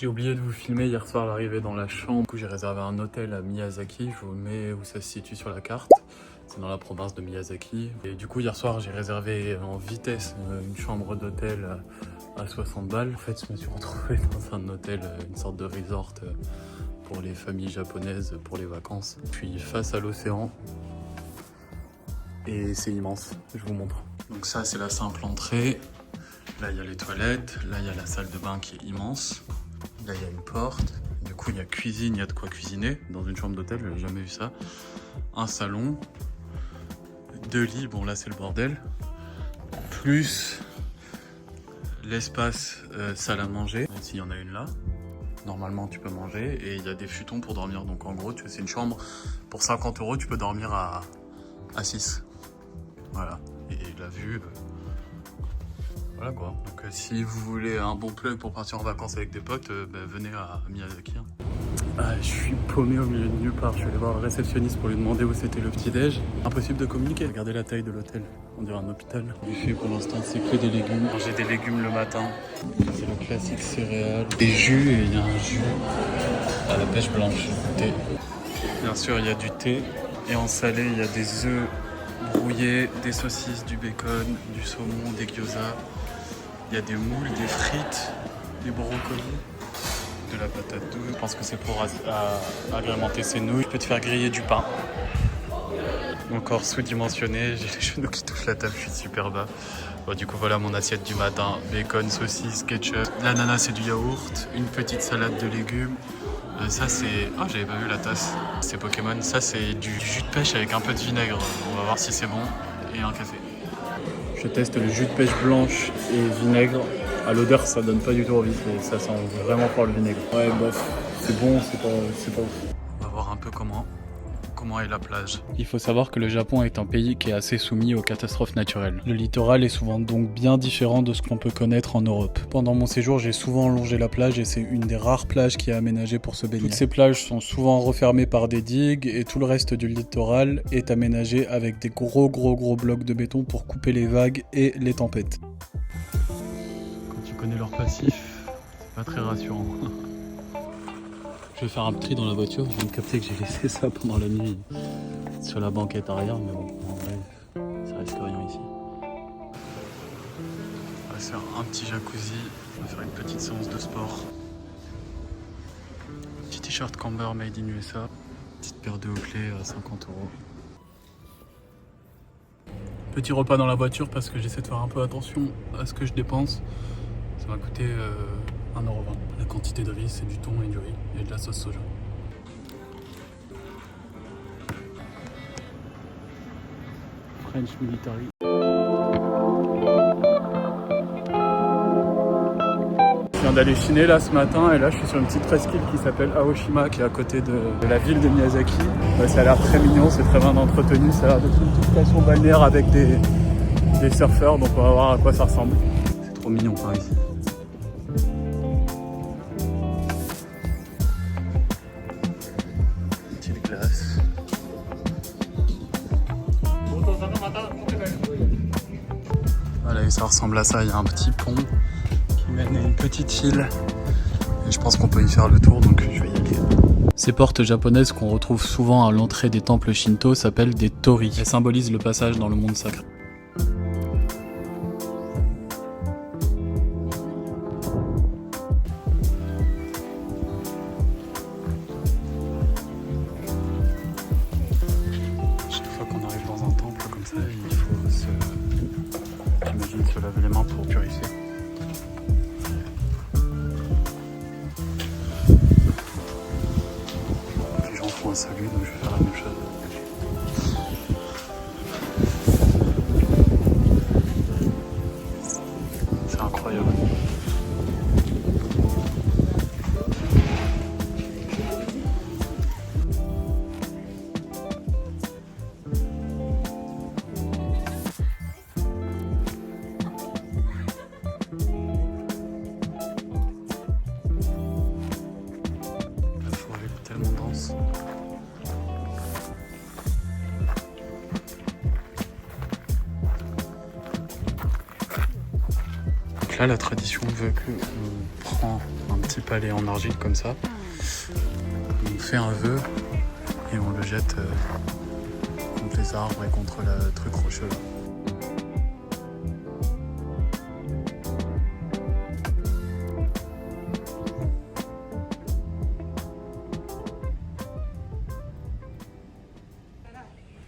J'ai oublié de vous filmer hier soir l'arrivée dans la chambre. Du coup, j'ai réservé un hôtel à Miyazaki. Je vous mets où ça se situe sur la carte. C'est dans la province de Miyazaki. Et du coup, hier soir, j'ai réservé en vitesse une chambre d'hôtel à 60 balles. En fait, je me suis retrouvé dans un hôtel, une sorte de resort pour les familles japonaises, pour les vacances. Je suis face à l'océan et c'est immense. Je vous montre. Donc ça, c'est la simple entrée. Là, il y a les toilettes. Là, il y a la salle de bain qui est immense. Là, il y a une porte. Du coup, il y a cuisine, il y a de quoi cuisiner. Dans une chambre d'hôtel, j'avais jamais vu ça. Un salon. 2 lits, bon là, c'est le bordel. Plus l'espace salle à manger. S'il y en a une là. Normalement, tu peux manger. Et il y a des futons pour dormir. Donc, en gros, c'est une chambre. Pour 50 €, tu peux dormir à 6. Voilà. Et la vue... Voilà quoi. Donc si vous voulez un bon plug pour partir en vacances avec des potes, venez à Miyazaki. Ah, je suis paumé au milieu de nulle part. Je suis allé voir le réceptionniste pour lui demander où c'était le petit-déj. Impossible de communiquer. Regardez la taille de l'hôtel. On dirait un hôpital. Buffet pour l'instant, c'est que des légumes. Manger des légumes le matin. C'est le classique céréales. Des jus, et il y a un jus à la pêche blanche. Thé. Bien sûr, il y a du thé. Et en salé, il y a des œufs brouillés, des saucisses, du bacon, du saumon, des gyoza. Il y a des moules, des frites, des brocolis, de la patate douce. Je pense que c'est pour agrémenter ses nouilles. Je peux te faire griller du pain. Encore sous-dimensionné, j'ai les genoux qui touchent la table, je suis super bas. Bon, du coup, voilà mon assiette du matin. Bacon, saucisse, ketchup. L'ananas et du yaourt. Une petite salade de légumes. Ça, c'est... Oh, j'avais pas vu la tasse. C'est Pokémon. Ça, c'est du jus de pêche avec un peu de vinaigre. On va voir si c'est bon. Et un café. Je teste le jus de pêche blanche et vinaigre. À l'odeur, ça donne pas du tout envie. Ça sent vraiment fort le vinaigre. Ouais, bof. C'est bon, c'est pas ouf. On va voir un peu comment est la plage. Il faut savoir que le Japon est un pays qui est assez soumis aux catastrophes naturelles. Le littoral est souvent donc bien différent de ce qu'on peut connaître en Europe. Pendant mon séjour, j'ai souvent longé la plage et c'est une des rares plages qui est aménagée pour se baigner. Toutes ces plages sont souvent refermées par des digues et tout le reste du littoral est aménagé avec des gros blocs de béton pour couper les vagues et les tempêtes. Quand tu connais leur passif, c'est pas très rassurant. Je vais faire un tri dans la voiture, je viens de capter que j'ai laissé ça pendant la nuit sur la banquette arrière, mais bon, en vrai, ça risque rien ici. On va se faire un petit jacuzzi, on va faire une petite séance de sport. Petit t-shirt Camber made in USA, petite paire de hauts clés à 50 €. Petit repas dans la voiture parce que j'essaie de faire un peu attention à ce que je dépense. Ça m'a coûté 1,20 €. La quantité de riz, c'est du thon et du riz et de la sauce soja. French Military. Je viens d'aller chiner là ce matin et là je suis sur une petite presqu'île qui s'appelle Aoshima qui est à côté de la ville de Miyazaki. Ça a l'air très mignon, c'est très bien entretenu, ça a l'air d'être une petite station balnéaire avec des surfeurs, donc on va voir à quoi ça ressemble. C'est trop mignon par ici. Voilà, et ça ressemble à ça, il y a un petit pont qui mène à une petite île et je pense qu'on peut y faire le tour, donc je vais y aller. Ces portes japonaises qu'on retrouve souvent à l'entrée des temples shinto s'appellent des torii. Elles symbolisent le passage dans le monde sacré. J'imagine se laver les mains pour purifier. Les gens font un salut, donc je vais faire la même chose. C'est incroyable. La forêt est tellement dense. là, la tradition veut qu'on prend un petit palais en argile comme ça, on fait un vœu et on le jette contre les arbres et contre le truc rocheux là.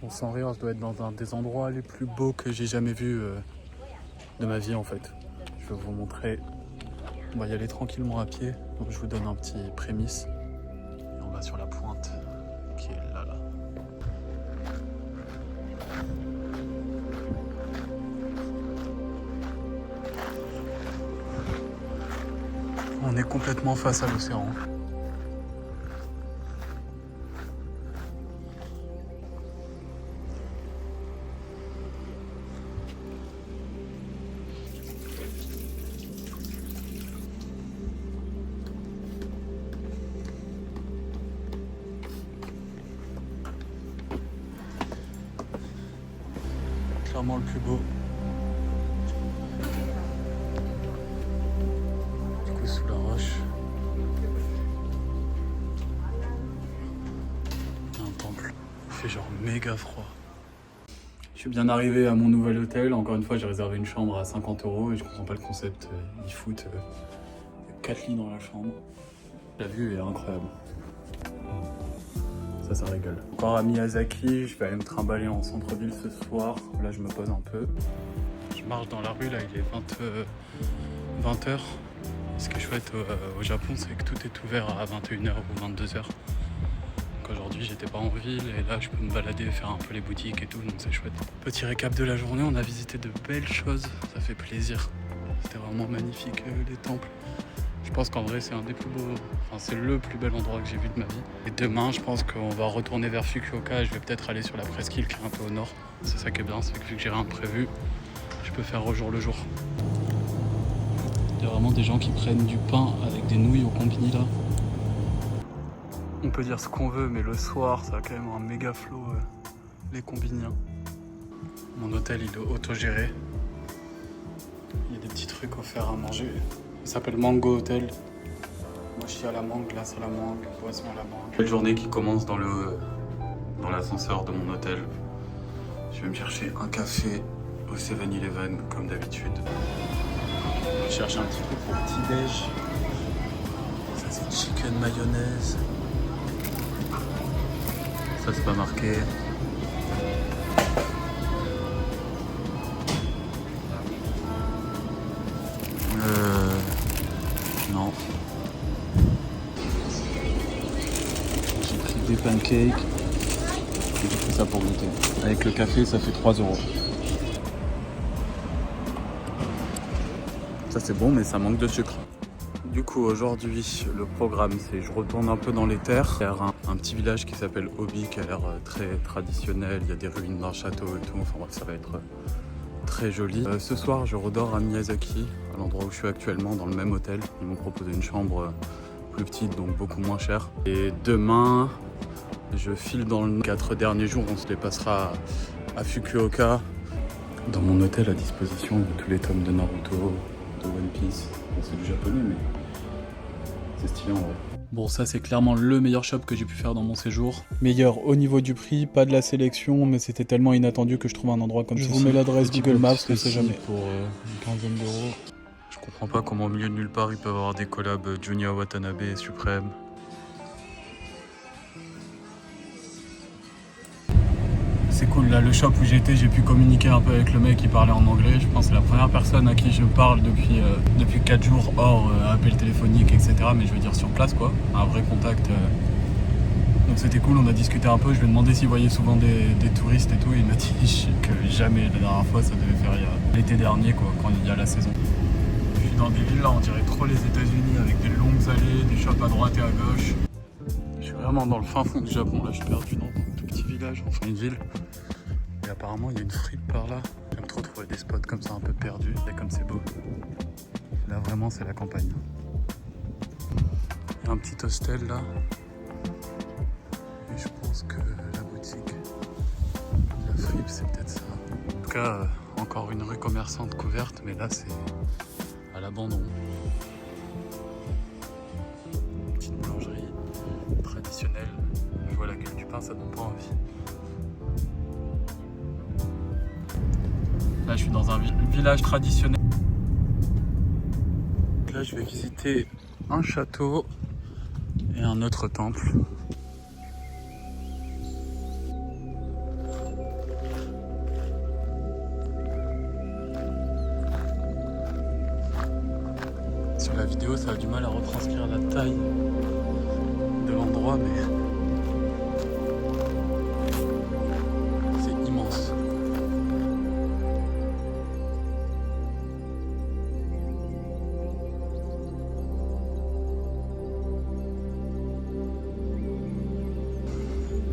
Bon, sans rire, je dois être dans un des endroits les plus beaux que j'ai jamais vus de ma vie en fait. Je vais vous montrer. On va y aller tranquillement à pied, donc je vous donne un petit prémisse. Et on va sur la pointe qui est là. On est complètement face à l'océan. Clairement le plus beau. Du coup sous la roche. Il y a un temple. Il fait genre méga froid. Je suis bien arrivé à mon nouvel hôtel. Encore une fois, j'ai réservé une chambre à 50 € et je comprends pas le concept. Ils foutent 4 lits dans la chambre. La vue est incroyable. Ça rigole. Encore à Miyazaki, je vais aller me trimballer en centre-ville ce soir. Là, je me pose un peu. Je marche dans la rue, là, il est 20h. Ce qui est chouette au Japon, c'est que tout est ouvert à 21h ou 22h. Donc aujourd'hui, j'étais pas en ville et là, je peux me balader, faire un peu les boutiques et tout, donc c'est chouette. Petit récap de la journée, on a visité de belles choses, ça fait plaisir. C'était vraiment magnifique, les temples. Je pense qu'en vrai c'est un des plus beaux, enfin c'est le plus bel endroit que j'ai vu de ma vie. Et demain je pense qu'on va retourner vers Fukuoka et je vais peut-être aller sur la presqu'île qui est un peu au nord. C'est ça qui est bien, c'est que vu que j'ai rien prévu, je peux faire au jour le jour. Il y a vraiment des gens qui prennent du pain avec des nouilles au combini là. On peut dire ce qu'on veut mais le soir ça a quand même un méga flow les combini. Mon hôtel il est autogéré. Il y a des petits trucs offerts à manger. Il s'appelle Mango Hotel. Mochi à la mangue, glace à la mangue, boisson à la mangue. Belle journée qui commence dans l'ascenseur de mon hôtel. Je vais me chercher un café au 7-Eleven comme d'habitude. Je cherche un petit truc pour petit-déj. Ça c'est chicken mayonnaise. Ça c'est pas marqué. Non. J'ai pris des pancakes et j'ai pris ça pour goûter. Avec le café, ça fait 3 €. Ça c'est bon, mais ça manque de sucre. Du coup, aujourd'hui, le programme, c'est je retourne un peu dans les terres. Il y a un petit village qui s'appelle Obi, qui a l'air très traditionnel. Il y a des ruines d'un château et tout. Enfin bref, ça va être très joli. Ce soir, je redors à Miyazaki, à l'endroit où je suis actuellement, dans le même hôtel. Ils m'ont proposé une chambre plus petite, donc beaucoup moins chère. Et demain, je file dans les 4 derniers jours. On se les passera à Fukuoka. Dans mon hôtel, à disposition de tous les tomes de Naruto, de One Piece. Bon, c'est du japonais, mais c'est stylé en vrai. Bon, ça c'est clairement le meilleur shop que j'ai pu faire dans mon séjour. Meilleur au niveau du prix, pas de la sélection, mais c'était tellement inattendu que je trouve un endroit comme ça. Je vous mets l'adresse Google Maps, on sait jamais. Pour une quinzaine d'euros. Je comprends pas comment au milieu de nulle part ils peuvent avoir des collabs Junior Watanabe et Supreme. C'est cool, là le shop où j'étais, j'ai pu communiquer un peu avec le mec qui parlait en anglais. Je pense que c'est la première personne à qui je parle depuis 4 jours, hors appel téléphonique, etc. Mais je veux dire sur place quoi, un vrai contact. Donc c'était cool, on a discuté un peu, je lui ai demandé s'il voyait souvent des touristes et tout. Il m'a dit que jamais, la dernière fois ça devait faire l'été dernier quoi, quand il y a la saison. Je suis dans des villes là, on dirait trop les États-Unis avec des longues allées, des shops à droite et à gauche. Je suis vraiment dans le fin fond du Japon, là je suis perdu dans un tout petit village, enfin une ville. Et apparemment il y a une frite par là. J'aime trop trouver des spots comme ça un peu perdus, et comme c'est beau. Là vraiment c'est la campagne. Il y a un petit hostel là. Et je pense que la boutique, la fripe c'est peut-être ça. En tout cas, encore une rue commerçante couverte, mais là c'est... l'abandon. Petite boulangerie traditionnelle. Je vois la gueule du pain, ça donne pas envie. Là, je suis dans un village traditionnel. Là, je vais visiter un château et un autre temple. Sur la vidéo, ça a du mal à retranscrire la taille de l'endroit, mais c'est immense.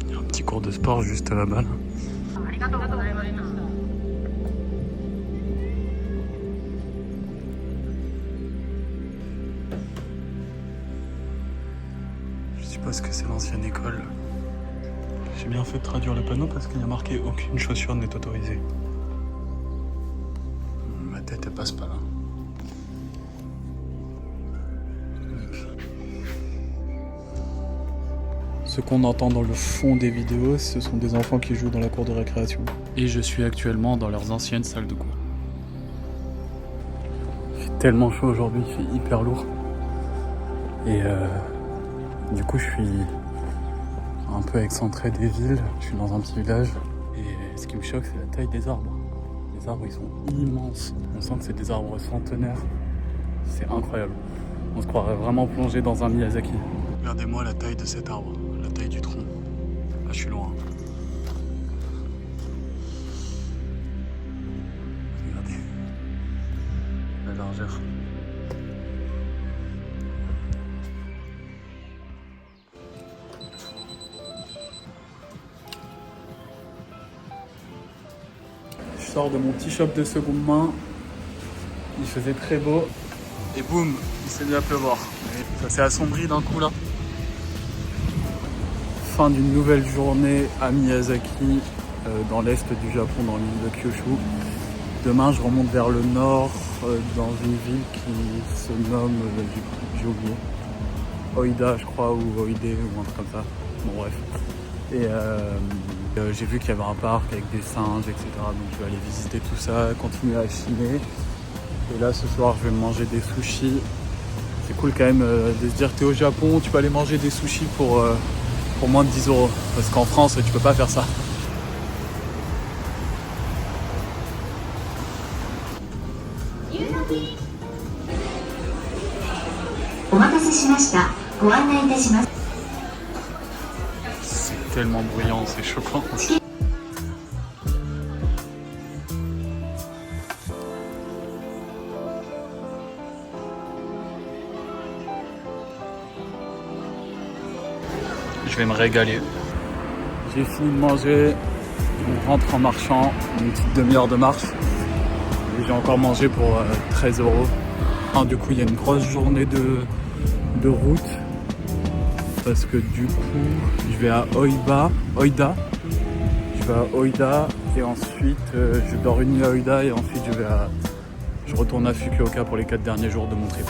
Il y a un petit cours de sport juste là-bas. Là. Je suppose que c'est l'ancienne école. J'ai bien fait de traduire le panneau parce qu'il y a marqué aucune chaussure n'est autorisée. Ma tête elle passe pas là. Ce qu'on entend dans le fond des vidéos, ce sont des enfants qui jouent dans la cour de récréation. Et je suis actuellement dans leurs anciennes salles de cours. Il fait tellement chaud aujourd'hui, il fait hyper lourd. Et du coup, je suis un peu excentré des villes. Je suis dans un petit village. Et ce qui me choque, c'est la taille des arbres. Les arbres, ils sont immenses. On sent que c'est des arbres centenaires. C'est incroyable. On se croirait vraiment plongé dans un Miyazaki. Regardez-moi la taille de cet arbre, la taille du tronc. Là, je suis loin. Regardez la largeur. Je sors de mon petit shop de seconde main. Il faisait très beau. Et boum, il s'est mis à pleuvoir. Ça s'est assombri d'un coup là. Fin d'une nouvelle journée à Miyazaki, dans l'est du Japon, dans l'île de Kyushu. Demain, je remonte vers le nord, dans une ville qui se nomme, j'ai oublié, Oida, je crois, ou Oide, ou un truc comme ça. Bon, bref. Et j'ai vu qu'il y avait un parc avec des singes, etc. Donc je vais aller visiter tout ça, continuer à chiner. Et là, ce soir, je vais manger des sushis. C'est cool quand même de se dire, t'es au Japon, tu peux aller manger des sushis pour moins de 10 €. Parce qu'en France, tu peux pas faire ça. C'est tellement bruyant, c'est choquant. Je vais me régaler. J'ai fini de manger, on rentre en marchant, une petite demi-heure de marche. Et j'ai encore mangé pour 13 €. Du coup, il y a une grosse journée de route. Parce que du coup, je vais à Oida. Je vais à Oida et ensuite je dors une nuit à Oida et ensuite je retourne à Fukuoka pour les 4 derniers jours de mon trip.